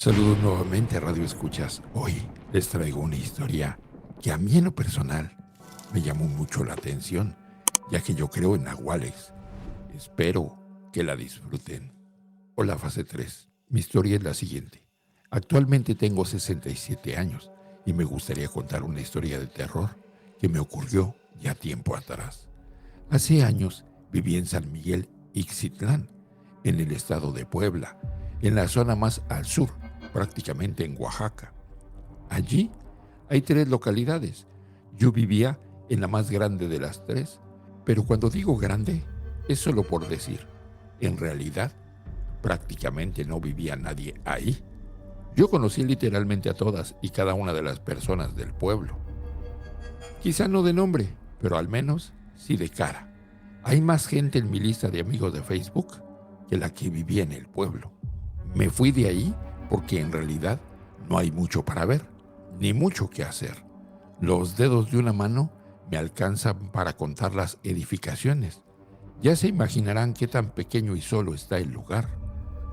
Saludos nuevamente a Radio Escuchas. Hoy les traigo una historia que a mí en lo personal me llamó mucho la atención, ya que yo creo en nahuales. Espero que la disfruten. Hola, fase 3. Mi historia es la siguiente. Actualmente tengo 67 años y me gustaría contar una historia de terror que me ocurrió ya tiempo atrás. Hace años viví en San Miguel Ixcitlán, en el estado de Puebla, en la zona más al sur, prácticamente en Oaxaca. Allí hay 3 localidades. Yo vivía en la más grande de las 3, pero cuando digo grande es solo por decir. En realidad, prácticamente no vivía nadie ahí. Yo conocí literalmente a todas y cada una de las personas del pueblo. Quizá no de nombre, pero al menos sí de cara. Hay más gente en mi lista de amigos de Facebook que la que vivía en el pueblo. Me fui de ahí porque en realidad no hay mucho para ver, ni mucho que hacer. Los dedos de una mano me alcanzan para contar las edificaciones. Ya se imaginarán qué tan pequeño y solo está el lugar.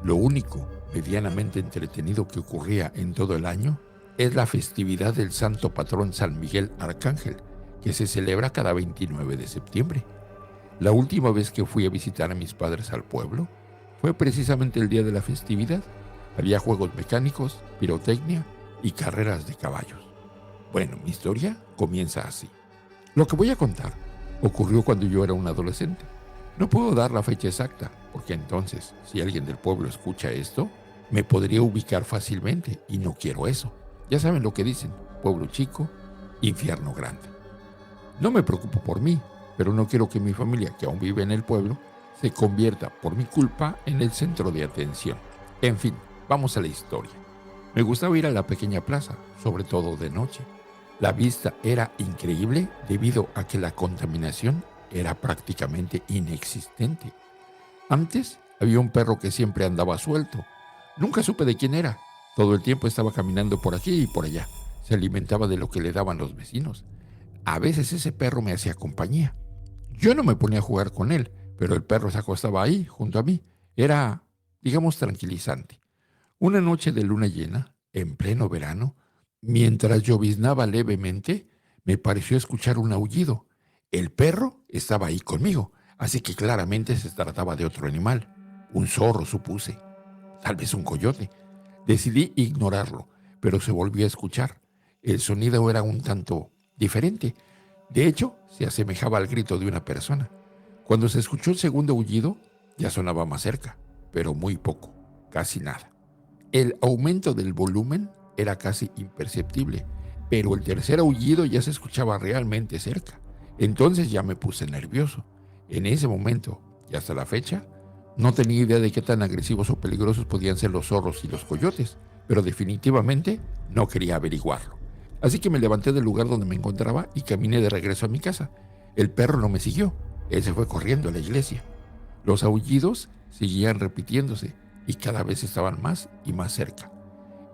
Lo único medianamente entretenido que ocurría en todo el año es la festividad del santo patrón San Miguel Arcángel, que se celebra cada 29 de septiembre. La última vez que fui a visitar a mis padres al pueblo fue precisamente el día de la festividad. Había juegos mecánicos, pirotecnia y carreras de caballos. Bueno, mi historia comienza así. Lo que voy a contar ocurrió cuando yo era un adolescente. No puedo dar la fecha exacta, porque entonces, si alguien del pueblo escucha esto, me podría ubicar fácilmente y no quiero eso. Ya saben lo que dicen, pueblo chico, infierno grande. No me preocupo por mí, pero no quiero que mi familia, que aún vive en el pueblo, se convierta por mi culpa en el centro de atención. En fin, vamos a la historia. Me gustaba ir a la pequeña plaza, sobre todo de noche. La vista era increíble debido a que la contaminación era prácticamente inexistente. Antes había un perro que siempre andaba suelto. Nunca supe de quién era. Todo el tiempo estaba caminando por aquí y por allá. Se alimentaba de lo que le daban los vecinos. A veces ese perro me hacía compañía. Yo no me ponía a jugar con él, pero el perro se acostaba ahí, junto a mí. Era, digamos, tranquilizante. Una noche de luna llena, en pleno verano, mientras lloviznaba levemente, me pareció escuchar un aullido. El perro estaba ahí conmigo, así que claramente se trataba de otro animal. Un zorro, supuse. Tal vez un coyote. Decidí ignorarlo, pero se volvió a escuchar. El sonido era un tanto diferente. De hecho, se asemejaba al grito de una persona. Cuando se escuchó el segundo aullido, ya sonaba más cerca, pero muy poco, casi nada. El aumento del volumen era casi imperceptible, pero el tercer aullido ya se escuchaba realmente cerca. Entonces ya me puse nervioso. En ese momento, y hasta la fecha, no tenía idea de qué tan agresivos o peligrosos podían ser los zorros y los coyotes, pero definitivamente no quería averiguarlo. Así que me levanté del lugar donde me encontraba y caminé de regreso a mi casa. El perro no me siguió, él se fue corriendo a la iglesia. Los aullidos seguían repitiéndose y cada vez estaban más y más cerca.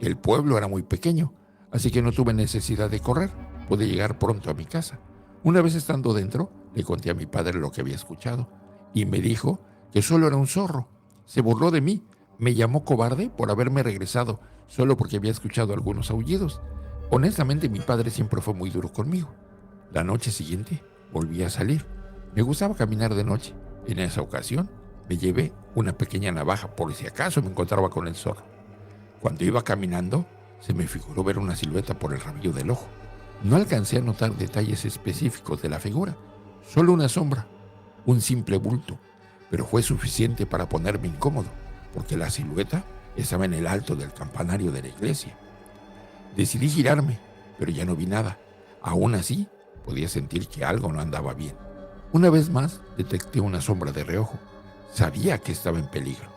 El pueblo era muy pequeño, así que no tuve necesidad de correr, pude llegar pronto a mi casa. Una vez estando dentro, le conté a mi padre lo que había escuchado y me dijo que solo era un zorro. Se burló de mí, me llamó cobarde por haberme regresado solo porque había escuchado algunos aullidos. Honestamente, mi padre siempre fue muy duro conmigo. La noche siguiente volví a salir. Me gustaba caminar de noche. En esa ocasión me llevé una pequeña navaja por si acaso me encontraba con el zorro. Cuando iba caminando, se me figuró ver una silueta por el rabillo del ojo. No alcancé a notar detalles específicos de la figura, solo una sombra, un simple bulto, pero fue suficiente para ponerme incómodo, porque la silueta estaba en el alto del campanario de la iglesia. Decidí girarme, pero ya no vi nada. Aún así, podía sentir que algo no andaba bien. Una vez más, detecté una sombra de reojo. Sabía que estaba en peligro.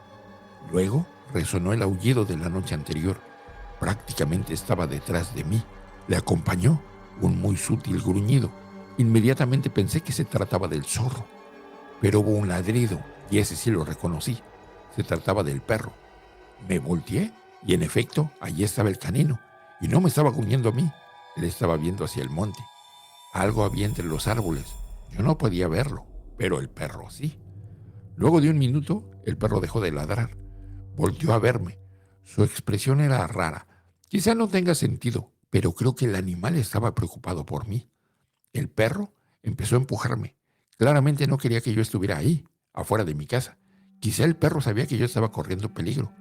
Luego, resonó el aullido de la noche anterior. Prácticamente estaba detrás de mí. Le acompañó un muy sutil gruñido. Inmediatamente pensé que se trataba del zorro. Pero hubo un ladrido, y ese sí lo reconocí. Se trataba del perro. Me volteé, y en efecto, allí estaba el canino. Y no me estaba gruñendo a mí. Él estaba viendo hacia el monte. Algo había entre los árboles. Yo no podía verlo, pero el perro sí. Luego de un minuto, el perro dejó de ladrar. Volteó a verme. Su expresión era rara. Quizá no tenga sentido, pero creo que el animal estaba preocupado por mí. El perro empezó a empujarme. Claramente no quería que yo estuviera ahí, afuera de mi casa. Quizá el perro sabía que yo estaba corriendo peligro.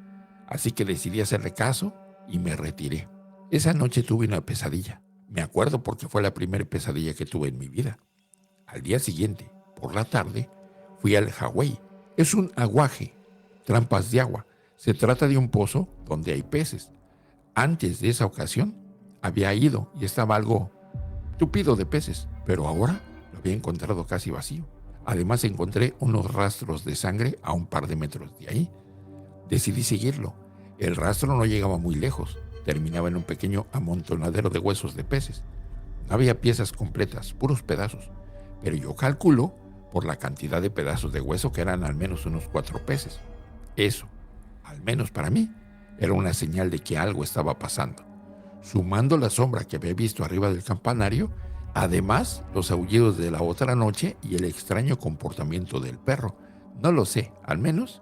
Así que decidí hacerle caso y me retiré. Esa noche tuve una pesadilla. Me acuerdo porque fue la primera pesadilla que tuve en mi vida. Al día siguiente, por la tarde, fui al Hawái. Es un aguaje, trampas de agua. Se trata de un pozo donde hay peces. Antes de esa ocasión, había ido y estaba algo tupido de peces, pero ahora lo había encontrado casi vacío. Además encontré unos rastros de sangre a un par de metros de ahí. Decidí seguirlo. El rastro no llegaba muy lejos. Terminaba en un pequeño amontonadero de huesos de peces. No había piezas completas, puros pedazos. Pero yo calculo, por la cantidad de pedazos de hueso, que eran al menos unos 4 peces. Eso, al menos para mí, era una señal de que algo estaba pasando. Sumando la sombra que había visto arriba del campanario, además los aullidos de la otra noche y el extraño comportamiento del perro. No lo sé, al menos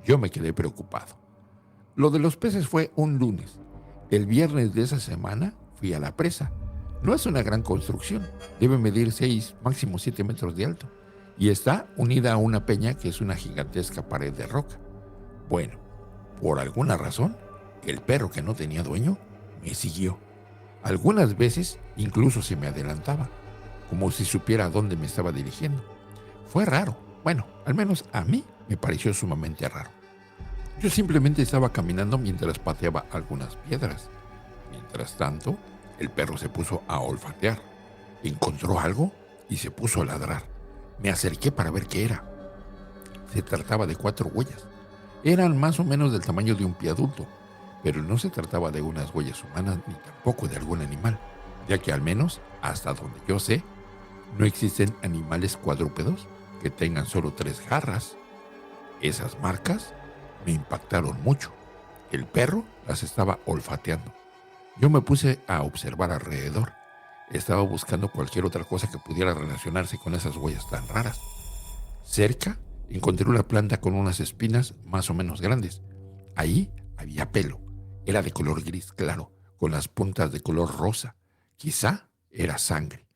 yo me quedé preocupado. Lo de los peces fue un lunes. El viernes de esa semana fui a la presa. No es una gran construcción, debe medir 6, máximo 7 metros de alto, y está unida a una peña que es una gigantesca pared de roca. Bueno, por alguna razón, el perro que no tenía dueño me siguió. Algunas veces incluso se me adelantaba, como si supiera a dónde me estaba dirigiendo. Fue raro, bueno, al menos a mí me pareció sumamente raro. Yo simplemente estaba caminando mientras pateaba algunas piedras. Mientras tanto, el perro se puso a olfatear. Encontró algo y se puso a ladrar. Me acerqué para ver qué era. Se trataba de 4 huellas. Eran más o menos del tamaño de un pie adulto, pero no se trataba de unas huellas humanas ni tampoco de algún animal, ya que al menos, hasta donde yo sé, no existen animales cuadrúpedos que tengan solo 3 garras. Esas marcas me impactaron mucho. El perro las estaba olfateando. Yo me puse a observar alrededor. Estaba buscando cualquier otra cosa que pudiera relacionarse con esas huellas tan raras. Cerca encontré una planta con unas espinas más o menos grandes. Ahí había pelo. Era de color gris claro, con las puntas de color rosa. Quizá era sangre.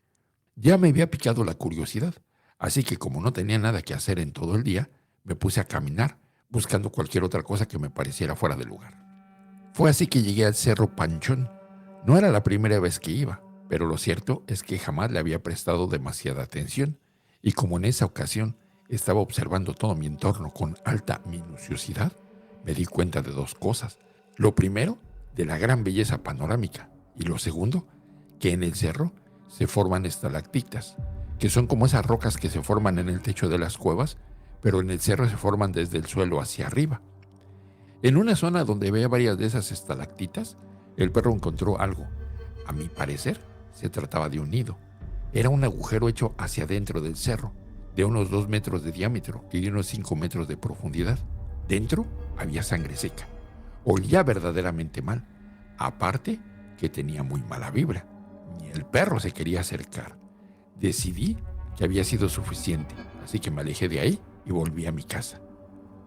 Ya me había picado la curiosidad, así que como no tenía nada que hacer en todo el día, me puse a caminar, buscando cualquier otra cosa que me pareciera fuera de lugar. Fue así que llegué al Cerro Panchón. No era la primera vez que iba, pero lo cierto es que jamás le había prestado demasiada atención, y como en esa ocasión estaba observando todo mi entorno con alta minuciosidad, me di cuenta de 2 cosas. Lo primero, de la gran belleza panorámica, y lo segundo, que en el cerro se forman estalactitas, que son como esas rocas que se forman en el techo de las cuevas, pero en el cerro se forman desde el suelo hacia arriba. En una zona donde había varias de esas estalactitas, el perro encontró algo. A mi parecer, se trataba de un nido. Era un agujero hecho hacia adentro del cerro, de unos 2 metros de diámetro y de unos 5 metros de profundidad. Dentro había sangre seca. Olía verdaderamente mal. Aparte, que tenía muy mala vibra. Ni el perro se quería acercar. Decidí que había sido suficiente, así que me alejé de ahí y volví a mi casa.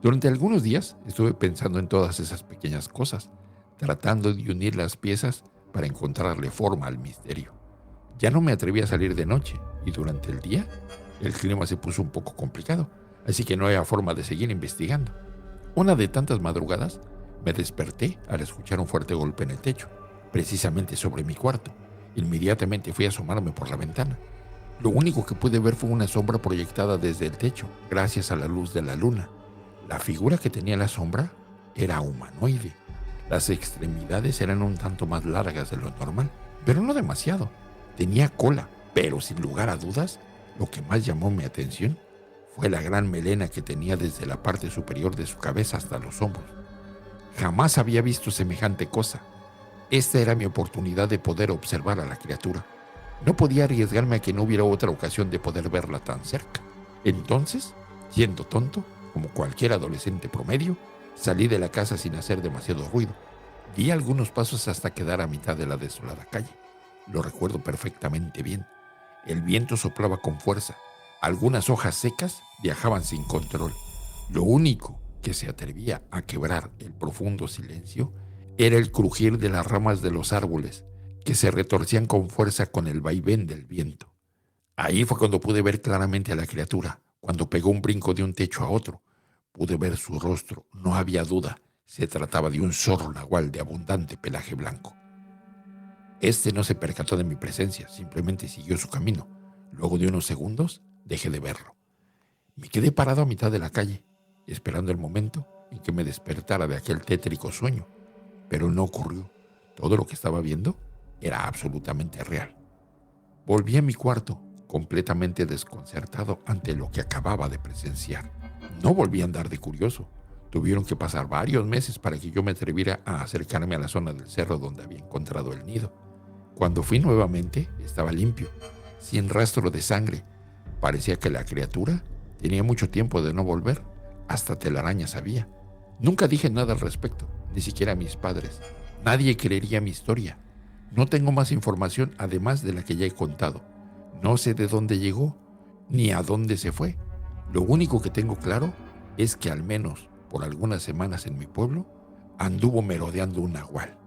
Durante algunos días estuve pensando en todas esas pequeñas cosas, tratando de unir las piezas para encontrarle forma al misterio. Ya no me atreví a salir de noche y durante el día el clima se puso un poco complicado, así que no había forma de seguir investigando. Una de tantas madrugadas me desperté al escuchar un fuerte golpe en el techo, precisamente sobre mi cuarto. Inmediatamente fui a asomarme por la ventana. Lo único que pude ver fue una sombra proyectada desde el techo, gracias a la luz de la luna. La figura que tenía la sombra era humanoide. Las extremidades eran un tanto más largas de lo normal, pero no demasiado. Tenía cola, pero sin lugar a dudas, lo que más llamó mi atención fue la gran melena que tenía desde la parte superior de su cabeza hasta los hombros. Jamás había visto semejante cosa. Esta era mi oportunidad de poder observar a la criatura. No podía arriesgarme a que no hubiera otra ocasión de poder verla tan cerca. Entonces, siendo tonto, como cualquier adolescente promedio, salí de la casa sin hacer demasiado ruido. Di algunos pasos hasta quedar a mitad de la desolada calle. Lo recuerdo perfectamente bien. El viento soplaba con fuerza. Algunas hojas secas viajaban sin control. Lo único que se atrevía a quebrar el profundo silencio era el crujir de las ramas de los árboles que se retorcían con fuerza con el vaivén del viento. Ahí fue cuando pude ver claramente a la criatura, cuando pegó un brinco de un techo a otro. Pude ver su rostro, no había duda, se trataba de un zorro nahual de abundante pelaje blanco. Este no se percató de mi presencia, simplemente siguió su camino. Luego de unos segundos, dejé de verlo. Me quedé parado a mitad de la calle, esperando el momento en que me despertara de aquel tétrico sueño. Pero no ocurrió. Todo lo que estaba viendo era absolutamente real. Volví a mi cuarto, completamente desconcertado ante lo que acababa de presenciar. No volví a andar de curioso. Tuvieron que pasar varios meses para que yo me atreviera a acercarme a la zona del cerro donde había encontrado el nido. Cuando fui nuevamente, estaba limpio, sin rastro de sangre. Parecía que la criatura tenía mucho tiempo de no volver. Hasta telarañas había. Nunca dije nada al respecto, ni siquiera a mis padres. Nadie creería mi historia. No tengo más información además de la que ya he contado. No sé de dónde llegó, ni a dónde se fue. Lo único que tengo claro es que al menos por algunas semanas en mi pueblo anduvo merodeando un nahual.